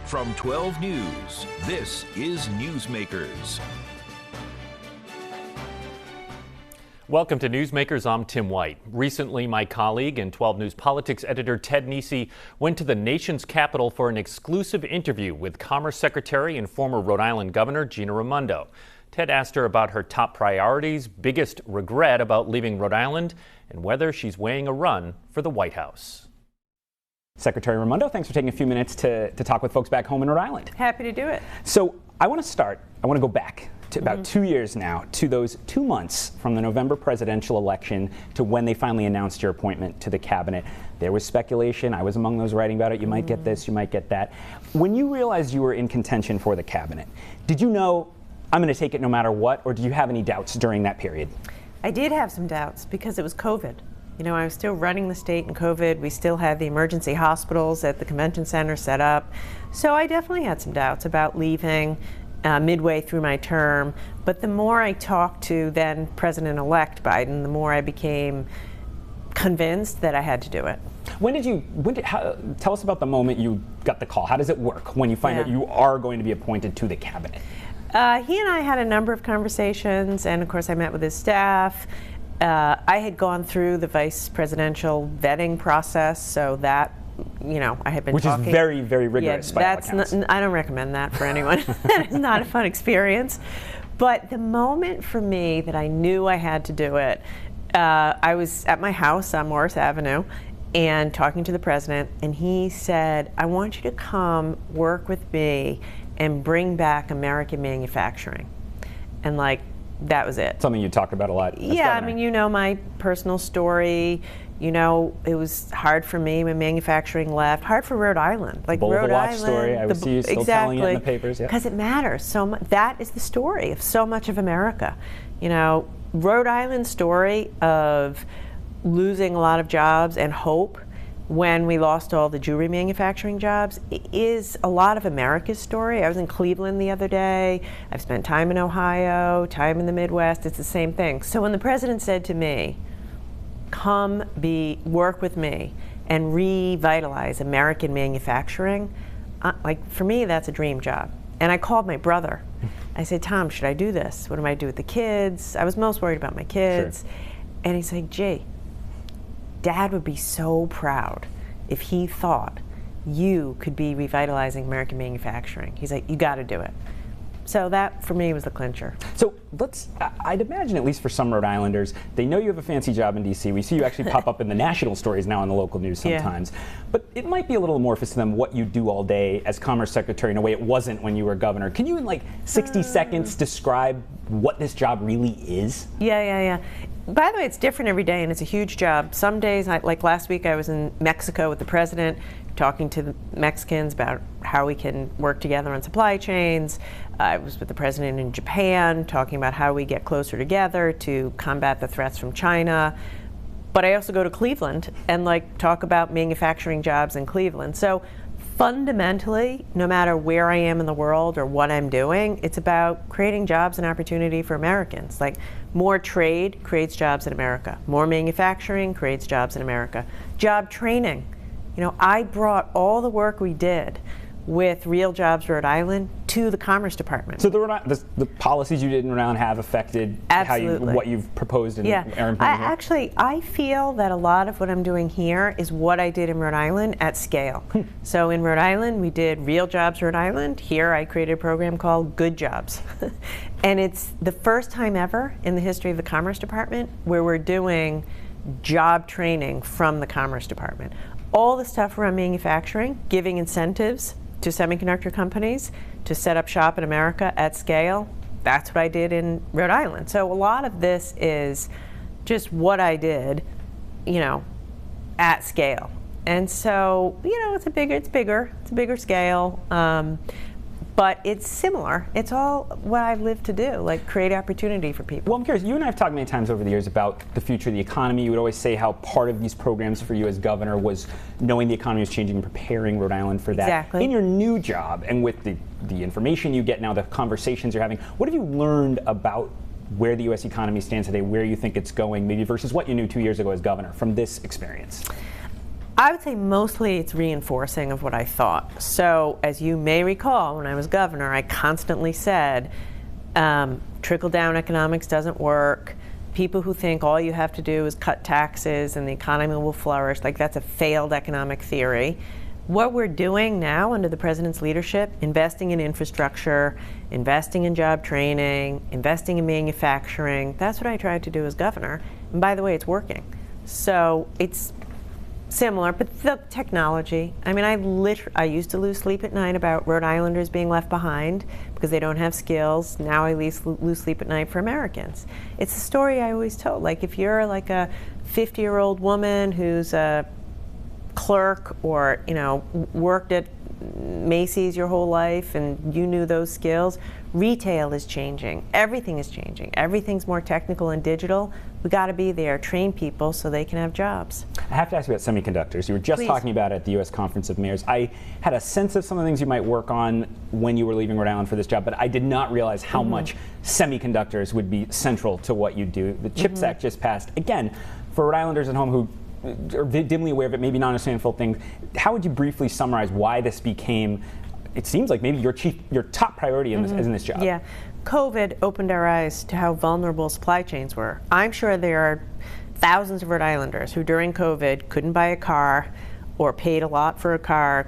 From 12 News, this is Newsmakers. Welcome to Newsmakers. I'm Tim White. Recently, my colleague and 12 News politics editor Ted Nesi went to the nation's capital for an exclusive interview with Commerce Secretary and former Rhode Island Governor Gina Raimondo. Ted asked her about her top priorities, biggest regret about leaving Rhode Island, and whether she's weighing a run for the White House. Secretary Raimondo, thanks for taking a few minutes to talk with folks back home in Rhode Island. Happy to do it. So I want to go back to about 2 years now, to those 2 months from the November presidential election to when they finally announced your appointment to the cabinet. There was speculation. I was among those writing about it. You might get this, you might get that. When you realized you were in contention for the cabinet, did you know, I'm going to take it no matter what, or did you have any doubts during that period? I did have some doubts because it was COVID. You know, I was still running the state in COVID. We still had the emergency hospitals at the convention center set up. So I definitely had some doubts about leaving midway through my term. But the more I talked to then President-elect Biden, the more I became convinced that I had to do it. Tell us about the moment you got the call. How does it work when you find out you are going to be appointed to the cabinet? He and I had a number of conversations, and of course I met with his staff. I had gone through the vice presidential vetting process, so that, you know, I had been talking. Which is very, very rigorous. Yeah, I don't recommend that for anyone. That is not a fun experience. But the moment for me that I knew I had to do it, I was at my house on Morris Avenue and talking to the president, and he said, I want you to come work with me and bring back American manufacturing. And that was it. Something you talked about a lot. Yeah, I mean, you know my personal story. You know, it was hard for me when manufacturing left. Hard for Rhode Island. Like Rhode Island story. I would see you still telling it in the papers. Because it matters so much. That is the story of so much of America. You know, Rhode Island's story of losing a lot of jobs and hope when we lost all the jewelry manufacturing jobs is a lot of America's story. I was in Cleveland the other day. I've spent time in Ohio, time in the Midwest. It's the same thing. So when the president said to me, come work with me and revitalize American manufacturing, for me, that's a dream job. And I called my brother. I said, Tom, should I do this? What do I do with the kids? I was most worried about my kids. Sure. And he's like, Gee, Dad would be so proud if he thought you could be revitalizing American manufacturing. He's like, you got to do it. So that, for me, was the clincher. So I'd imagine, at least for some Rhode Islanders, they know you have a fancy job in D.C. We see you actually pop up in the national stories now in the local news sometimes. Yeah. But it might be a little amorphous to them what you do all day as Commerce Secretary in a way it wasn't when you were governor. Can you, in 60 seconds, describe what this job really is? Yeah. By the way, it's different every day, and it's a huge job. Some days, like last week, I was in Mexico with the president, talking to the Mexicans about how we can work together on supply chains. I was with the president in Japan, talking about how we get closer together to combat the threats from China. But I also go to Cleveland and talk about manufacturing jobs in Cleveland. So fundamentally, no matter where I am in the world or what I'm doing, it's about creating jobs and opportunity for Americans. More trade creates jobs in America. More manufacturing creates jobs in America. Job training. You know, I brought all the work we did with Real Jobs Rhode Island to the Commerce Department. So the policies you did in Rhode Island have affected what you've proposed in I feel that a lot of what I'm doing here is what I did in Rhode Island at scale. So in Rhode Island, we did Real Jobs Rhode Island. Here, I created a program called Good Jobs. And it's the first time ever in the history of the Commerce Department where we're doing job training from the Commerce Department. All the stuff around manufacturing, giving incentives to semiconductor companies to set up shop in America at scale, that's what I did in Rhode Island. So a lot of this is just what I did, at scale. And so, it's a bigger scale. But it's similar. It's all what I've lived to do, create opportunity for people. Well, I'm curious, you and I have talked many times over the years about the future of the economy. You would always say how part of these programs for you as governor was knowing the economy was changing and preparing Rhode Island for that. Exactly. In your new job and with the information you get now, the conversations you're having, what have you learned about where the U.S. economy stands today, where you think it's going, maybe versus what you knew 2 years ago as governor from this experience? I would say mostly it's reinforcing of what I thought. So as you may recall, when I was governor, I constantly said, trickle-down economics doesn't work. People who think all you have to do is cut taxes and the economy will flourish, like that's a failed economic theory. What we're doing now under the president's leadership, investing in infrastructure, investing in job training, investing in manufacturing, that's what I tried to do as governor. And by the way, it's working. So it's similar, but the technology. I mean, I used to lose sleep at night about Rhode Islanders being left behind because they don't have skills. Now I lose sleep at night for Americans. It's a story I always told. Like if you're like a 50-year-old woman who's a clerk or, you know, worked at Macy's your whole life and you knew those skills, retail is changing. Everything is changing. Everything's more technical and digital. We got to be there, train people so they can have jobs. I have to ask you about semiconductors. You were just talking about it at the U.S. Conference of Mayors. I had a sense of some of the things you might work on when you were leaving Rhode Island for this job, but I did not realize how much semiconductors would be central to what you do. The CHIPS Act just passed. Again, for Rhode Islanders at home who are dimly aware of it, maybe not understanding full things, how would you briefly summarize why this became, it seems like maybe your top priority in this job? Yeah. COVID opened our eyes to how vulnerable supply chains were. I'm sure there are thousands of Rhode Islanders who during COVID couldn't buy a car or paid a lot for a car,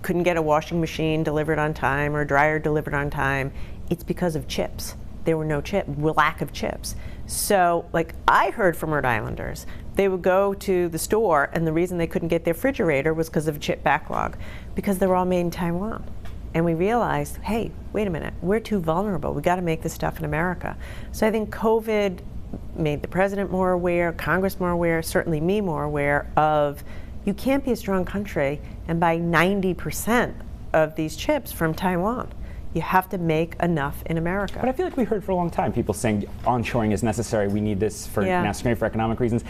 couldn't get a washing machine delivered on time or a dryer delivered on time. It's because of chips. There were no lack of chips. So, like, I heard from Rhode Islanders, they would go to the store and the reason they couldn't get their refrigerator was because of a chip backlog, because they were all made in Taiwan. And we realized, hey, wait a minute, we're too vulnerable. We got to make this stuff in America. So I think COVID made the president more aware, Congress more aware, certainly me more aware of you can't be a strong country and buy 90% of these chips from Taiwan. You have to make enough in America. But I feel like we heard for a long time people saying onshoring is necessary. We need this for national security, for economic reasons.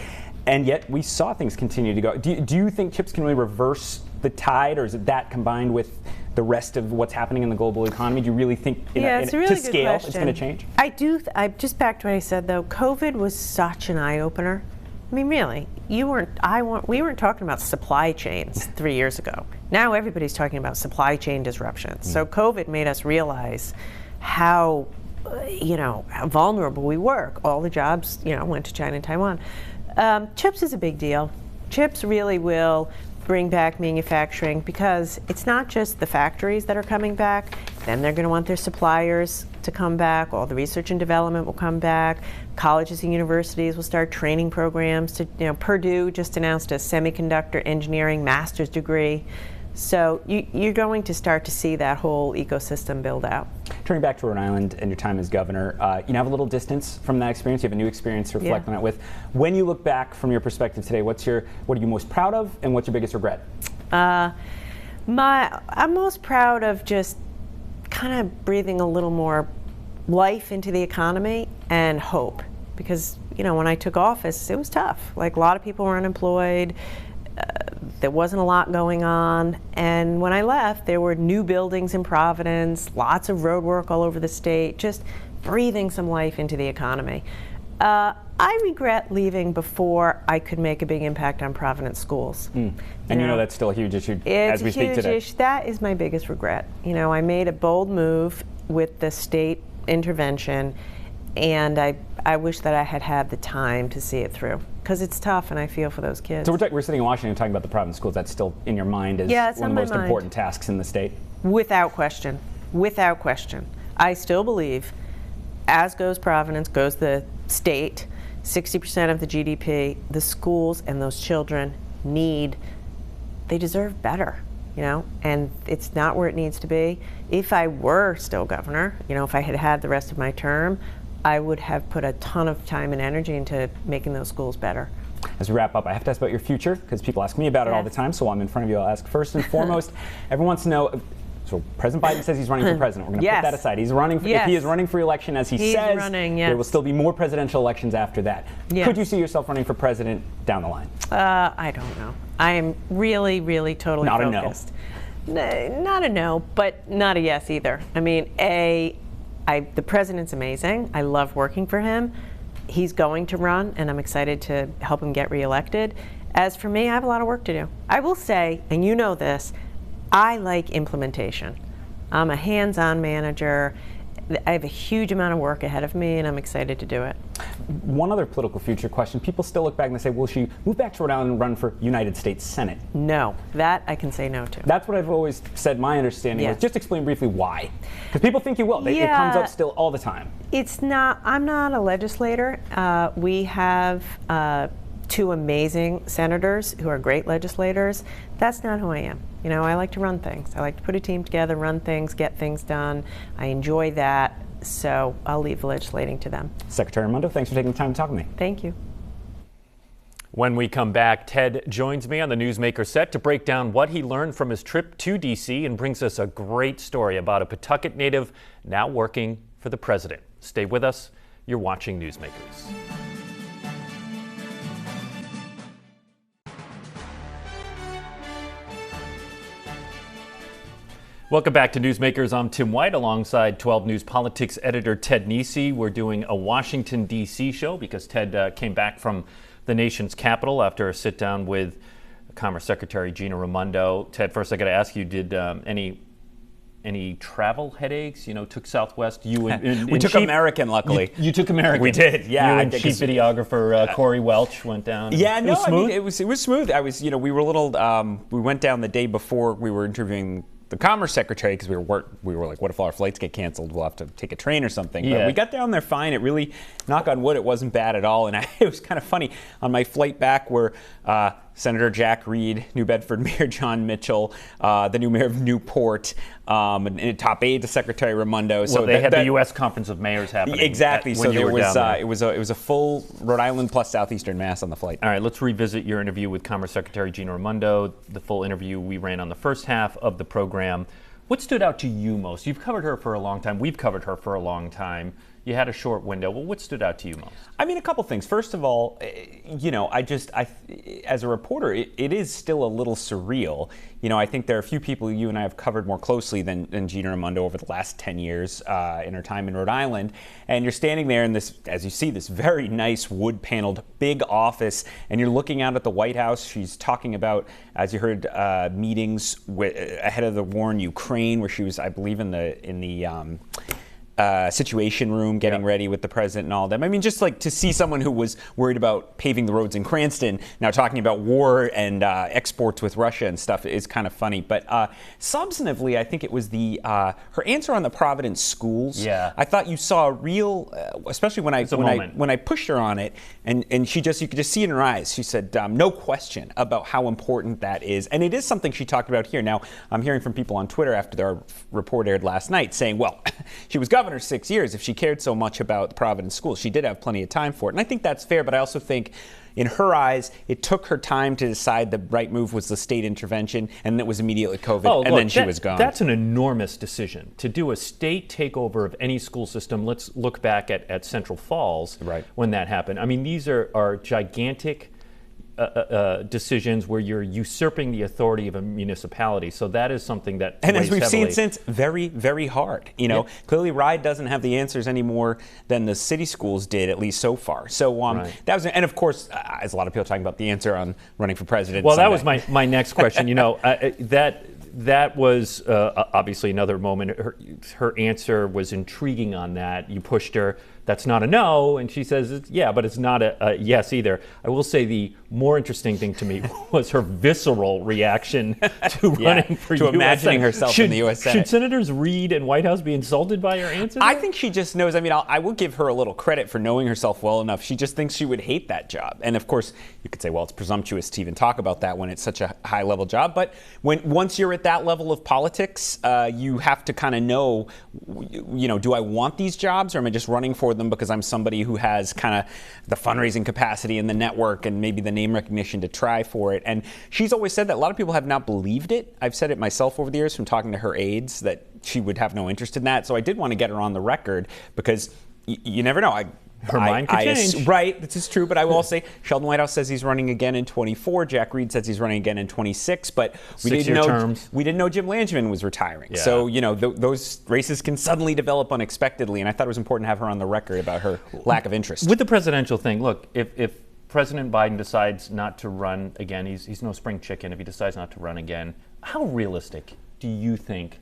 And yet we saw things continue to go. Do you think chips can really reverse the tide, or is it that combined with the rest of what's happening in the global economy? Do you really think it's a really to scale it's going to change? I do. Just back to what I said though, COVID was such an eye-opener. I mean, really, we weren't talking about supply chains 3 years ago. Now everybody's talking about supply chain disruptions. So COVID made us realize how, how vulnerable we were. All the jobs, went to China and Taiwan. Chips is a big deal. Chips really will bring back manufacturing because it's not just the factories that are coming back. Then they're going to want their suppliers to come back. All the research and development will come back. Colleges and universities will start training programs. Purdue just announced a semiconductor engineering master's degree. So you're going to start to see that whole ecosystem build out. Turning back to Rhode Island and your time as governor, you have a little distance from that experience. You have a new experience to reflect on it with. When you look back from your perspective today, what are you most proud of, and what's your biggest regret? I'm most proud of just kind of breathing a little more life into the economy and hope, because when I took office, it was tough. Like a lot of people were unemployed. There wasn't a lot going on, and when I left, there were new buildings in Providence, lots of road work all over the state, just breathing some life into the economy. I regret leaving before I could make a big impact on Providence schools. And that's still a huge issue as we speak today. That is my biggest regret. I made a bold move with the state intervention, and I wish that I had had the time to see it through, because it's tough, and I feel for those kids. So we're sitting in Washington talking about the Providence schools. That's still in your mind as one of the most important tasks in the state? Without question. Without question. I still believe, as goes Providence, goes the state, 60% of the GDP, the schools and those children they deserve better, and it's not where it needs to be. If I were still governor, if I had had the rest of my term, I would have put a ton of time and energy into making those schools better. As we wrap up, I have to ask about your future, because people ask me about it all the time, so while I'm in front of you, I'll ask first and foremost. Everyone wants to know, so President Biden says he's running for president. We're going to put that aside. He's running. If he is running for election, as he says, there will still be more presidential elections after that. Could you see yourself running for president down the line? I don't know. I am really, really totally focused. Not a no, but not a yes either. I mean, the president's amazing. I love working for him. He's going to run, and I'm excited to help him get reelected. As for me, I have a lot of work to do. I will say, and you know this, I like implementation. I'm a hands-on manager. I have a huge amount of work ahead of me, and I'm excited to do it. One other political future question. People still look back and they say, will she move back to Rhode Island and run for United States Senate? No, that I can say no to. That's what I've always said. My understanding was, just explain briefly why. Because people think you will. It comes up still all the time. It's not, I'm not a legislator. We have two amazing senators who are great legislators. That's not who I am. You know, I like to run things. I like to put a team together, run things, get things done. I enjoy that, so I'll leave the legislating to them. Secretary Raimondo, thanks for taking the time to talk to me. Thank you. When we come back, Ted joins me on the Newsmakers set to break down what he learned from his trip to D.C. and brings us a great story about a Pawtucket native now working for the president. Stay with us. You're watching Newsmakers. Welcome back to Newsmakers. I'm Tim White alongside 12 News Politics editor Ted Nesi. We're doing a Washington, D.C. show because Ted came back from the nation's capital after a sit down with Commerce Secretary Gina Raimondo. Ted, first I got to ask you, did any travel headaches? You know, took Southwest. You and we took American, luckily. You took American. We did, yeah. You and chief videographer Corey Welch went down. Yeah, it was smooth. I mean, it was smooth. We were a little. We went down the day before we were interviewing the Commerce Secretary because we were like, what if all our flights get canceled? We'll have to take a train or something. Yeah. But we got down there fine. It really, knock on wood, it wasn't bad at all. And it was kind of funny. On my flight back were Senator Jack Reed, New Bedford Mayor John Mitchell, the new mayor of Newport, and top aide to Secretary Raimondo. So they had the U.S. Conference of Mayors happening. Exactly. So there was it was a full Rhode Island plus Southeastern Mass on the flight. All right, let's revisit your interview with Commerce Secretary Gina Raimondo. The full interview we ran on the first half of the program. What stood out to you most? You've covered her for a long time. We've covered her for a long time. You had a short window. Well, what stood out to you most? I mean, a couple things. First of all, you know, as a reporter, it is still a little surreal. You know, I think there are a few people you and I have covered more closely than Gina Raimondo over the last 10 years in her time in Rhode Island. And you're standing there in this, as you see, this very nice wood-paneled big office, and you're looking out at the White House. She's talking about, as you heard, meetings ahead of the war in Ukraine, where she was, I believe, in the Situation Room getting ready with the president and all of them. I mean, just like to see someone who was worried about paving the roads in Cranston now talking about war and exports with Russia and stuff is kind of funny. But substantively, I think it was her answer on the Providence schools. Yeah. I thought you saw a real, especially when I pushed her on it, and you could just see it in her eyes. She said, no question about how important that is. And it is something she talked about here. Now, I'm hearing from people on Twitter after our report aired last night saying, well, she was governor 6 years. If she cared so much about the Providence schools, she did have plenty of time for it. And I think that's fair, but I also think in her eyes, it took her time to decide the right move was the state intervention, and it was immediately COVID, then she was gone. That's an enormous decision. To do a state takeover of any school system, let's look back at Central Falls when that happened. I mean, these are gigantic decisions where you're usurping the authority of a municipality. So that is something that and as we've heavily. seen since, very, very hard. You know, clearly RIDE doesn't have the answers anymore than the city schools did, at least so far. So that was, and of course, as a lot of people are talking about the answer on running for president. Well, Sunday. that was my next question. You know, that was obviously another moment. Her answer was intriguing on that. You pushed her. That's not a no, and she says, yeah, but it's not a yes either. I will say the more interesting thing to me was her visceral reaction to running for to U.S. imagining herself in the U.S. Senate. Should Senators Reid and White House be insulted by her answer? I think she just knows. I mean, I will give her a little credit for knowing herself well enough. She just thinks she would hate that job. And of course, you could say, well, it's presumptuous to even talk about that when it's such a high-level job. But once you're at that level of politics, you have to kind of know, you know, do I want these jobs, or am I just running for them because I'm somebody who has kind of the fundraising capacity and the network and maybe the name recognition to try for it. And she's always said that. A lot of people have not believed it. I've said it myself over the years from talking to her aides that she would have no interest in that. So I did want to get her on the record because you never know. Her mind could change. Right, this is true, but I will say Sheldon Whitehouse says he's running again in 24. Jack Reed says he's running again in 26, but we didn't know Jim Langevin was retiring. Yeah. So, you know, those races can suddenly develop unexpectedly, and I thought it was important to have her on the record about her lack of interest. With the presidential thing, look, if President Biden decides not to run again, he's no spring chicken if he decides not to run again. How realistic do you think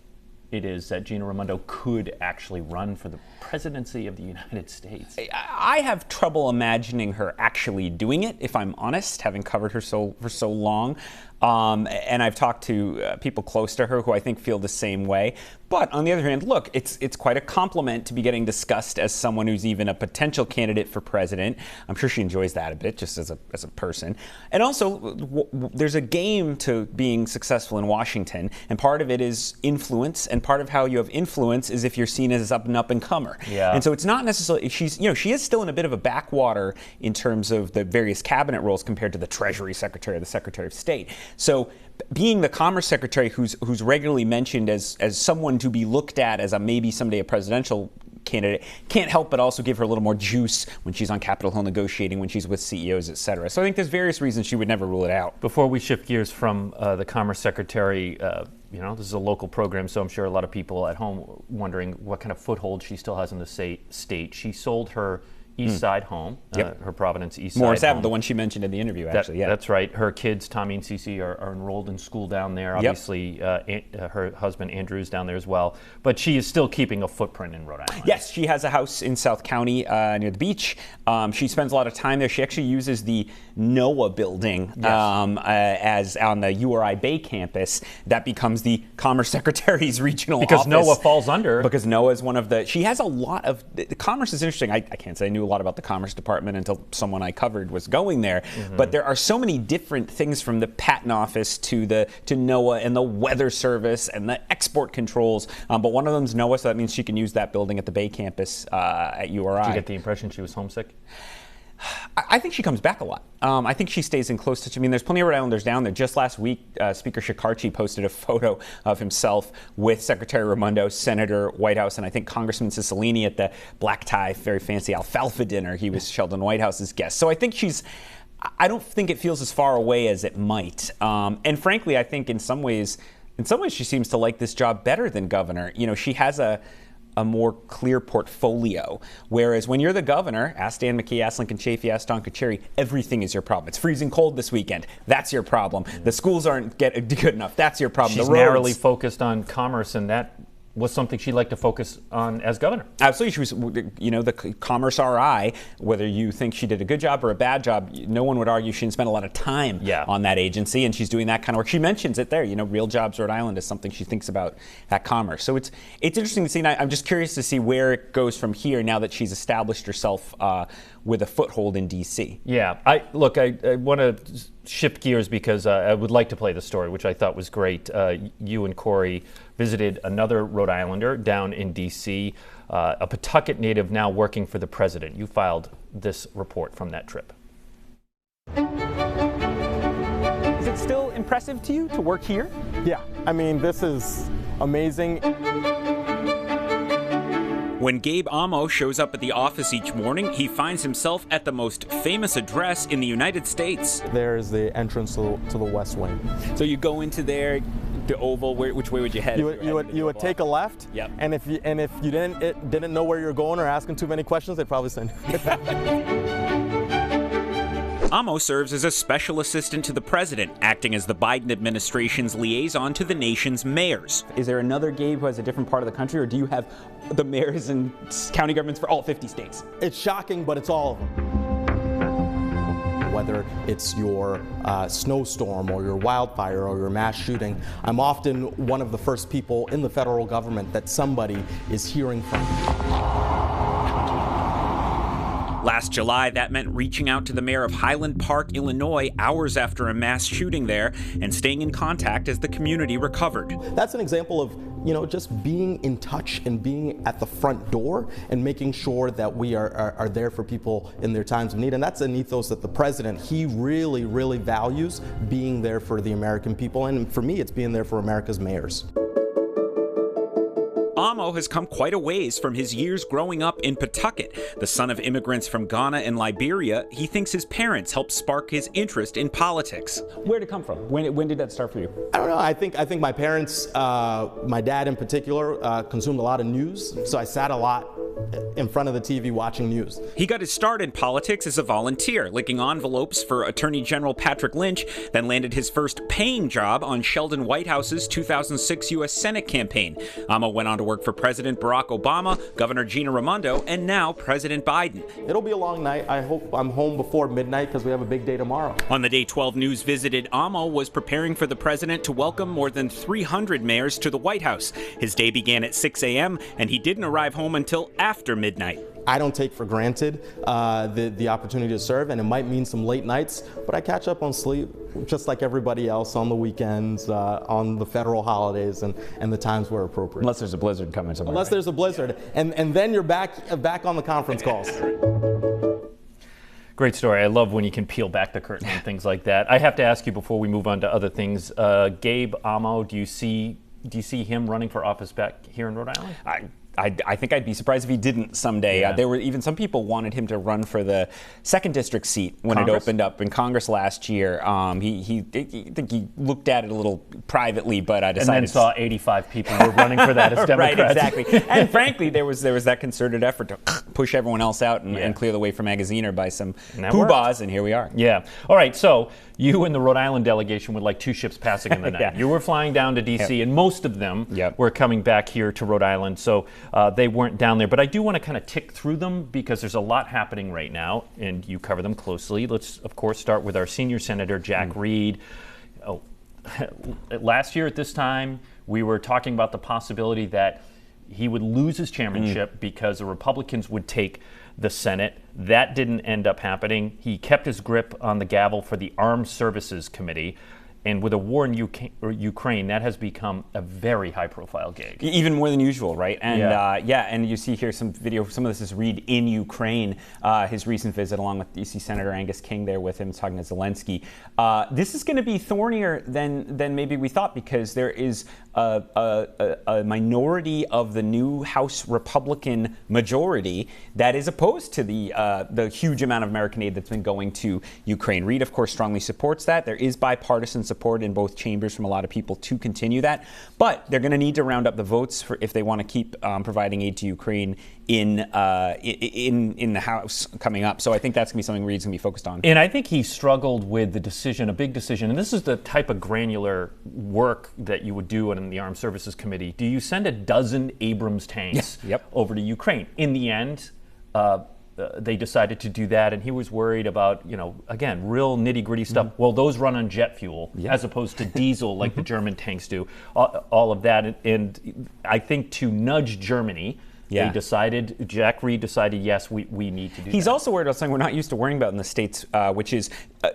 it is that Gina Raimondo could actually run for the presidency of the United States? I have trouble imagining her actually doing it, if I'm honest, having covered her for so long. And I've talked to people close to her who I think feel the same way. But on the other hand, look, it's quite a compliment to be getting discussed as someone who's even a potential candidate for president. I'm sure she enjoys that a bit, just as a person. And also, there's a game to being successful in Washington, and part of it is influence, and part of how you have influence is if you're seen as an up-and-comer. Yeah. And so it's not necessarily, she is still in a bit of a backwater in terms of the various cabinet roles compared to the Treasury Secretary or the Secretary of State. So being the Commerce Secretary who's regularly mentioned as someone to be looked at as maybe someday a presidential candidate can't help but also give her a little more juice when she's on Capitol Hill negotiating, when she's with CEOs, et cetera. So I think there's various reasons she would never rule it out. Before we shift gears from the Commerce Secretary, this is a local program, so I'm sure a lot of people at home wondering what kind of foothold she still has in the state. She sold her East Side home, her Providence East Side Morris Ave, home. the one she mentioned in the interview, actually. That's right. Her kids, Tommy and Cece, are enrolled in school down there. Obviously, her husband, Andrew's down there as well. But she is still keeping a footprint in Rhode Island. Yes, she has a house in South County near the beach. She spends a lot of time there. She actually uses the NOAA building as on the URI Bay campus. That becomes the Commerce Secretary's regional office. Because NOAA falls under. Because NOAA is one of the... She has a lot of... The Commerce is interesting. I can't say I knew a lot about the Commerce Department until someone I covered was going there. But there are so many different things, from the patent office to NOAA and the weather service and the export controls. But one of them is NOAA, so that means she can use that building at the Bay campus at URI. Did you get the impression she was homesick? I think she comes back a lot. I think she stays in close touch. I mean, there's plenty of Rhode Islanders down there. Just last week, Speaker Shekarchi posted a photo of himself with Secretary Raimondo, Senator Whitehouse, and I think Congressman Cicilline at the black tie, very fancy alfalfa dinner. He was Sheldon Whitehouse's guest. So I think I don't think it feels as far away as it might. And frankly, I think in some ways she seems to like this job better than governor. She has a more clear portfolio. Whereas when you're the governor, ask Dan McKee, ask Lincoln Chafee, ask Don Carcieri, everything is your problem. It's freezing cold this weekend. That's your problem. The schools aren't good enough. That's your problem. She's narrowly focused on commerce, and that was something she'd like to focus on as governor. Absolutely. She was, the Commerce RI, whether you think she did a good job or a bad job, no one would argue she didn't spend a lot of time on that agency, and she's doing that kind of work. She mentions it there, Real Jobs Rhode Island is something she thinks about at Commerce. So it's interesting to see, and I'm just curious to see where it goes from here now that she's established herself with a foothold in D.C. Yeah. I want to shift gears because I would like to play the story, which I thought was great. You and Corey visited another Rhode Islander down in D.C., a Pawtucket native now working for the president. You filed this report from that trip. Is it still impressive to you to work here? Yeah, I mean, this is amazing. When Gabe Ammo shows up at the office each morning, he finds himself at the most famous address in the United States. There's the entrance to the West Wing. So you go into there, the Oval. Which way would you head? You would take a left. Yep. And if you didn't know where you're going or asking too many questions, they'd probably send you. Ammo serves as a special assistant to the president, acting as the Biden administration's liaison to the nation's mayors. Is there another Gabe who has a different part of the country, or do you have the mayors and county governments for all 50 states? It's shocking, but it's all of them. Whether it's your snowstorm or your wildfire or your mass shooting, I'm often one of the first people in the federal government that somebody is hearing from. Last July, that meant reaching out to the mayor of Highland Park, Illinois, hours after a mass shooting there, and staying in contact as the community recovered. That's an example of, just being in touch and being at the front door and making sure that we are there for people in their times of need. And that's an ethos that the president, he really, really values, being there for the American people. And for me, it's being there for America's mayors. Ammo has come quite a ways from his years growing up in Pawtucket. The son of immigrants from Ghana and Liberia, he thinks his parents helped spark his interest in politics. Where did it come from? When did that start for you? I don't know. I think my parents, my dad in particular, consumed a lot of news. So I sat a lot in front of the TV watching news. He got his start in politics as a volunteer, licking envelopes for Attorney General Patrick Lynch, then landed his first paying job on Sheldon Whitehouse's 2006 U.S. Senate campaign. Ammo went on to work for President Barack Obama, Governor Gina Raimondo, and now President Biden. It'll be a long night. I hope I'm home before midnight because we have a big day tomorrow. On the day 12 News visited, Ammo was preparing for the president to welcome more than 300 mayors to the White House. His day began at 6 a.m., and he didn't arrive home until after midnight. I don't take for granted the opportunity to serve, and it might mean some late nights, but I catch up on sleep just like everybody else on the weekends, on the federal holidays, and the times where appropriate. Unless there's a blizzard coming somewhere. Unless there's a blizzard, and then you're back on the conference calls. Great story. I love when you can peel back the curtain and things like that. I have to ask you before we move on to other things. Gabe Ammo, do you see him running for office back here in Rhode Island? I think I'd be surprised if he didn't someday. Yeah. There were even some people wanted him to run for the 2nd District seat when it opened up in Congress last year. He looked at it a little privately, but I decided. And then saw 85 people were running for that as Democrats. Right, exactly. And frankly, there was that concerted effort to push everyone else out and clear the way for Magaziner by some poobahs, and here we are. Yeah. All right. So you and the Rhode Island delegation were like 2 ships passing in the night. Yeah. You were flying down to D.C., and most of them were coming back here to Rhode Island. So they weren't down there. But I do want to kind of tick through them because there's a lot happening right now, and you cover them closely. Let's, of course, start with our senior senator, Jack Reed. Last year at this time, we were talking about the possibility that he would lose his chairmanship because the Republicans would take the Senate. That didn't end up happening. He kept his grip on the gavel for the Armed Services Committee. And with a war in Ukraine, that has become a very high-profile gig. Even more than usual, right? And and you see here some video. Some of this is Reed in Ukraine, his recent visit, along with D.C. Senator Angus King there with him, talking to Zelensky. This is going to be thornier than maybe we thought, because there is a minority of the new House Republican majority that is opposed to the huge amount of American aid that's been going to Ukraine. Reed, of course, strongly supports that. There is bipartisan support in both chambers from a lot of people to continue that, but they're going to need to round up the votes if they want to keep providing aid to Ukraine in the House coming up. So I think that's going to be something Reed's going to be focused on. And I think he struggled with the decision, a big decision, and this is the type of granular work that you would do in the Armed Services Committee. Do you send a dozen Abrams tanks over to Ukraine? In the end, they decided to do that, and he was worried about, again, real nitty-gritty stuff. Well, those run on jet fuel as opposed to diesel like the German tanks do. All of that, and I think to nudge Germany, Jack Reed decided, yes, we need to do that. He's also worried about something we're not used to worrying about in the States, which is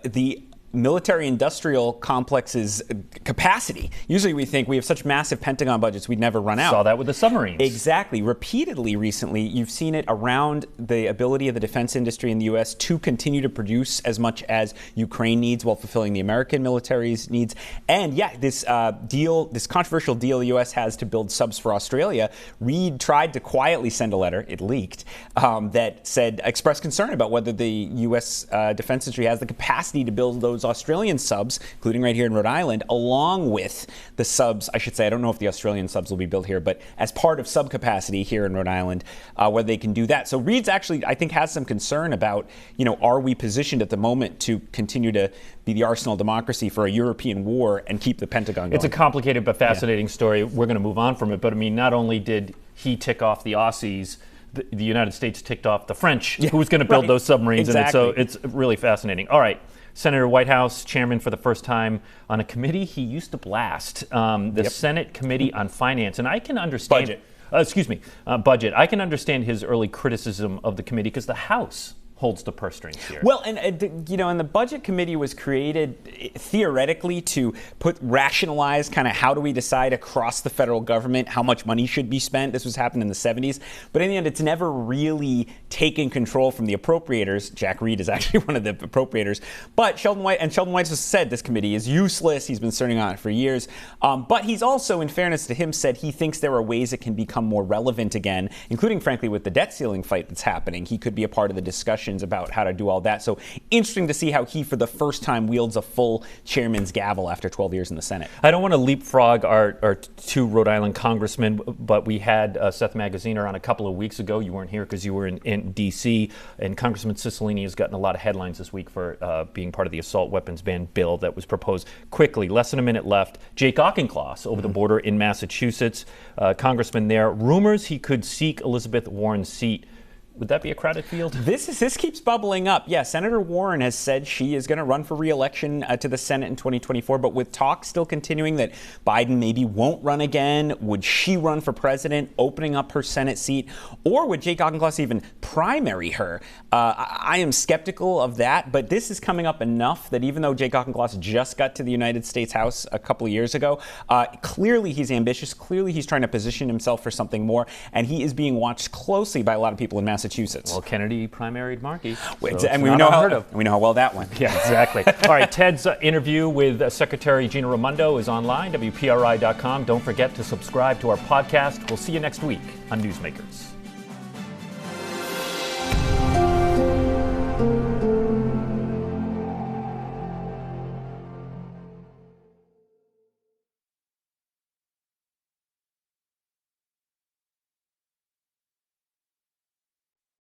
the military-industrial complex's capacity. Usually we think we have such massive Pentagon budgets we'd never run out. Saw that with the submarines. Exactly. Repeatedly recently, you've seen it around the ability of the defense industry in the U.S. to continue to produce as much as Ukraine needs while fulfilling the American military's needs. And this controversial deal the U.S. has to build subs for Australia, Reed tried to quietly send a letter, it leaked, that expressed concern about whether the U.S. defense industry has the capacity to build those Australian subs, including right here in Rhode Island, along with the subs, I should say, I don't know if the Australian subs will be built here, but as part of sub capacity here in Rhode Island, where they can do that. So Reed's actually, I think, has some concern about, are we positioned at the moment to continue to be the arsenal of democracy for a European war and keep the Pentagon going? It's a complicated but fascinating story. We're going to move on from it, but I mean, not only did he tick off the Aussies, the United States ticked off the French, who was going to build those submarines, and so it's really fascinating. All right. Senator Whitehouse, chairman for the first time on a committee he used to blast, the Senate Committee on Finance. And I can understand... Budget. I can understand his early criticism of the committee because the House holds the purse strings here. Well, and the Budget Committee was created theoretically to rationalize kind of how do we decide across the federal government how much money should be spent. This was happening in the 70s. But in the end, it's never really taken control from the appropriators. Jack Reed is actually one of the appropriators. But Sheldon White has said this committee is useless. He's been serving on it for years. But he's also, in fairness to him, said he thinks there are ways it can become more relevant again, including, frankly, with the debt ceiling fight that's happening. He could be a part of the discussion instructions about how to do all that. So interesting to see how he, for the first time, wields a full chairman's gavel after 12 years in the Senate. I don't want to leapfrog our two Rhode Island congressmen, but we had Seth Magaziner on a couple of weeks ago. You weren't here because you were in D.C., and Congressman Cicilline has gotten a lot of headlines this week for being part of the assault weapons ban bill that was proposed. Quickly, less than a minute left. Jake Auchincloss over the border in Massachusetts, congressman there. Rumors he could seek Elizabeth Warren's seat. Would that be a crowded field? This keeps bubbling up. Yeah, Senator Warren has said she is going to run for re-election to the Senate in 2024, but with talk still continuing that Biden maybe won't run again, would she run for president, opening up her Senate seat, or would Jake Auchincloss even primary her? I am skeptical of that, but this is coming up enough that even though Jake Auchincloss just got to the United States House a couple of years ago, clearly he's ambitious, clearly he's trying to position himself for something more, and he is being watched closely by a lot of people in Massachusetts. Well, Kennedy primaried Markey. So and we know how well that went. Yeah, exactly. All right, Ted's interview with Secretary Gina Raimondo is online, WPRI.com. Don't forget to subscribe to our podcast. We'll see you next week on Newsmakers.